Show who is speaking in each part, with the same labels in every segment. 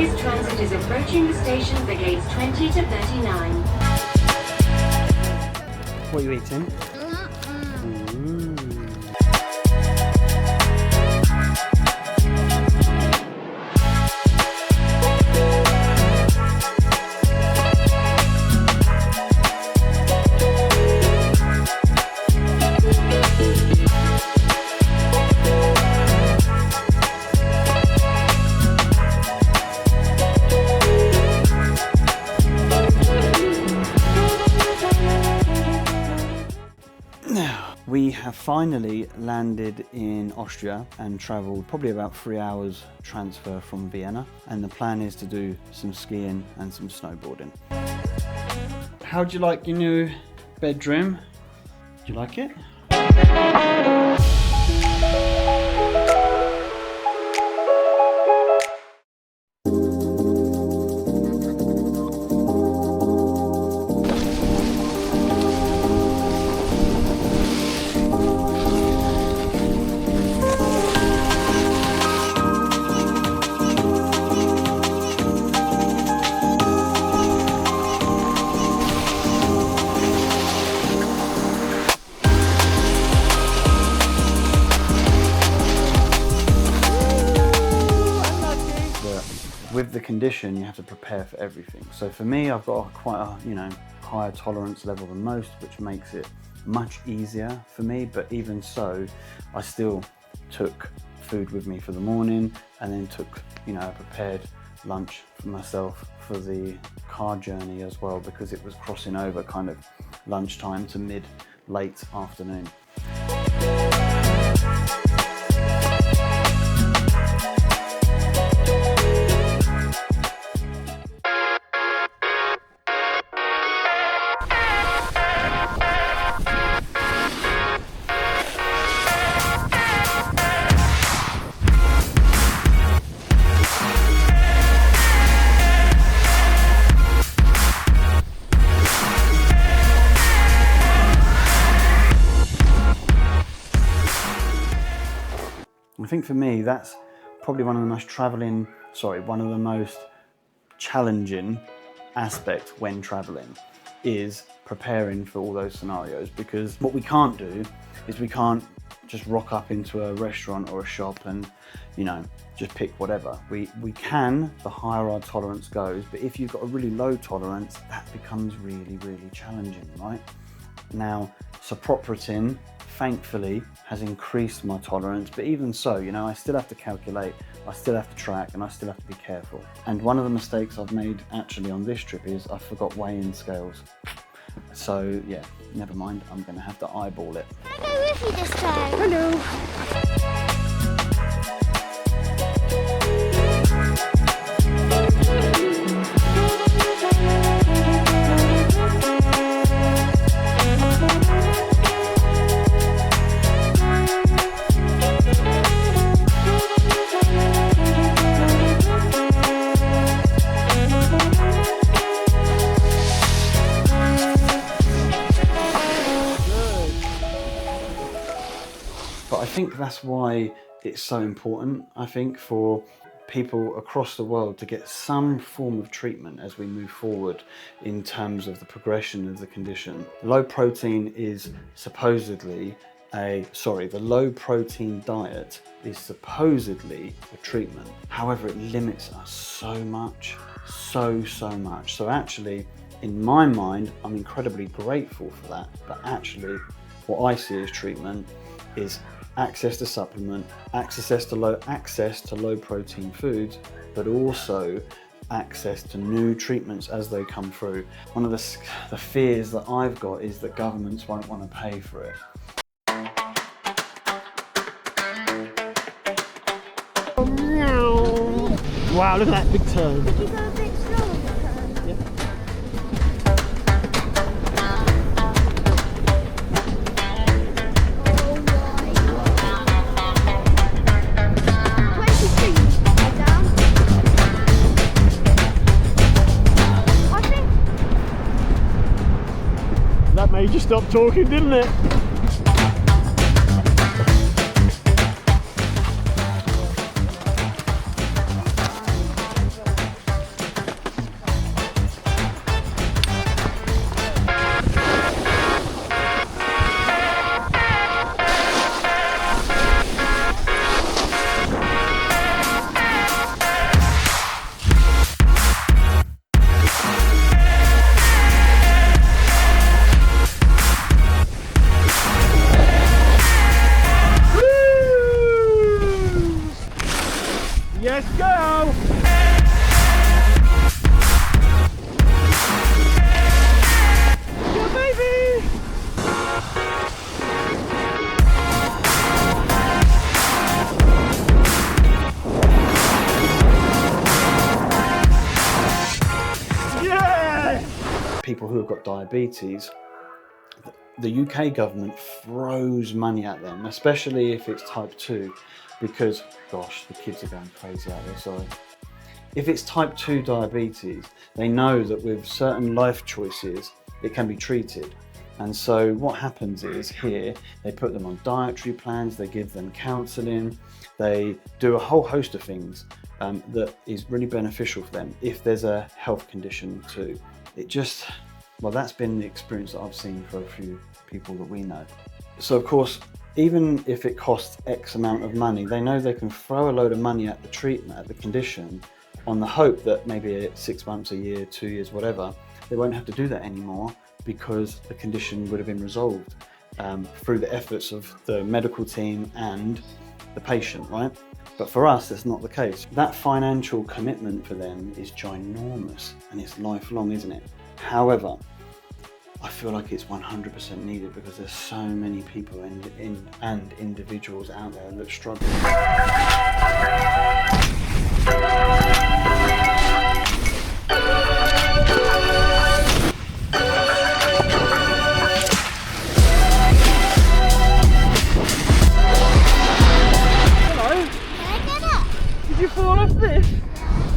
Speaker 1: This transit is approaching the station for gates 20 to 39.
Speaker 2: What are you eating? We have finally landed in Austria and travelled probably about 3 hours transfer from Vienna, and the plan is to do some skiing and some snowboarding. How do you like your new bedroom? Do you like it? With the condition, you have to prepare for everything. So for me, I've got quite a higher tolerance level than most, which makes it much easier for me. But even so, I still took food with me for the morning, and then took a prepared lunch for myself for the car journey as well, because it was crossing over kind of lunchtime to late afternoon. I think for me, that's probably one of the most challenging aspects when traveling, is preparing for all those scenarios. Because what we can't do is we can't just rock up into a restaurant or a shop and just pick whatever. We can, the higher our tolerance goes, but if you've got a really low tolerance, that becomes really, really challenging, right? Now, Sopropratin, thankfully, has increased my tolerance, but even so, I still have to calculate, I still have to track, and I still have to be careful. And one of the mistakes I've made actually on this trip is I forgot weigh-in scales. So yeah, never mind, I'm gonna have to eyeball it.
Speaker 3: Can I go with you this time?
Speaker 2: Hello! But I think that's why it's so important, I think, for people across the world to get some form of treatment as we move forward in terms of the progression of the condition. Low protein is supposedly the low protein diet is supposedly a treatment. However, it limits us so much, so much. So actually, in my mind, I'm incredibly grateful for that. But actually, what I see as treatment is access to supplement, access to low protein foods, but also access to new treatments as they come through. One of the fears that I've got is that governments won't want to pay for it. Wow, look at that big turn.
Speaker 3: Did you go a bit slow on the turn?
Speaker 2: Yeah. That made you stop talking, didn't it?
Speaker 4: Go! Go, baby! Yeah!
Speaker 2: People who have got diabetes, the UK government throws money at them, especially if it's type 2, because, gosh, the kids are going crazy out there, sorry. If it's type 2 diabetes, they know that with certain life choices, it can be treated. And so what happens is here, they put them on dietary plans, they give them counselling, they do a whole host of things that is really beneficial for them if there's a health condition too. It just, well, that's been the experience that I've seen for a few people that we know. So of course, even if it costs X amount of money, they know they can throw a load of money at the treatment, at the condition, on the hope that maybe 6 months, a year, 2 years, whatever, they won't have to do that anymore because the condition would have been resolved through the efforts of the medical team and the patient, right? But for us, that's not the case. That financial commitment for them is ginormous and it's lifelong, isn't it? However, I feel like it's 100% needed because there's so many people and individuals out there that struggle.
Speaker 4: Hello?
Speaker 3: Can I get up?
Speaker 4: Did you fall off this?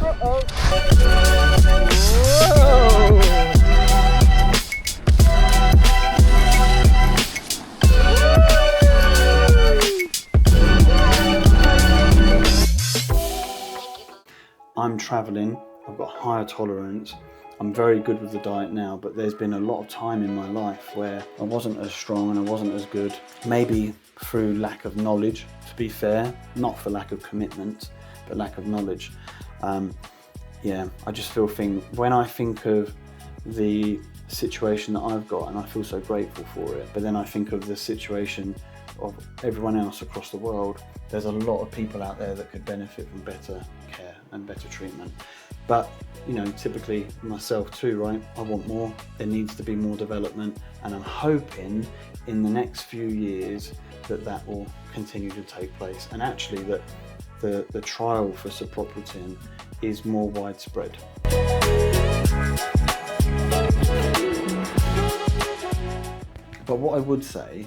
Speaker 4: Uh-oh. Whoa!
Speaker 2: I'm traveling, I've got higher tolerance, I'm very good with the diet now, but there's been a lot of time in my life where I wasn't as strong and I wasn't as good. Maybe through lack of knowledge, to be fair, not for lack of commitment, but lack of knowledge. Yeah, I just when I think of the situation that I've got, and I feel so grateful for it, but then I think of the situation of everyone else across the world, there's a lot of people out there that could benefit from better care and better treatment. But, you know, typically myself too, right? I want more, there needs to be more development, and I'm hoping in the next few years that will continue to take place, and actually that the trial for ciprofloxacin is more widespread. But what I would say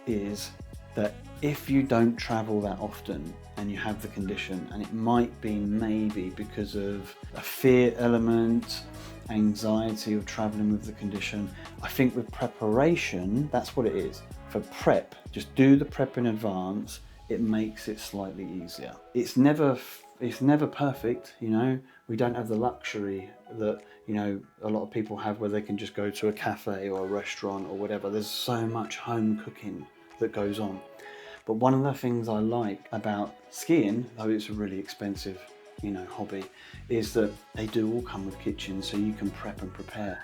Speaker 2: is that if you don't travel that often and you have the condition, and it might be maybe because of a fear element, anxiety of traveling with the condition, I think with preparation, that's what it is. For prep, just do the prep in advance, it makes it slightly easier. It's never perfect, you know. We don't have the luxury that, you know, a lot of people have where they can just go to a cafe or a restaurant or whatever. There's so much home cooking that goes on. But one of the things I like about skiing, though it's a really expensive, you know, hobby, is that they do all come with kitchens, so you can prep and prepare.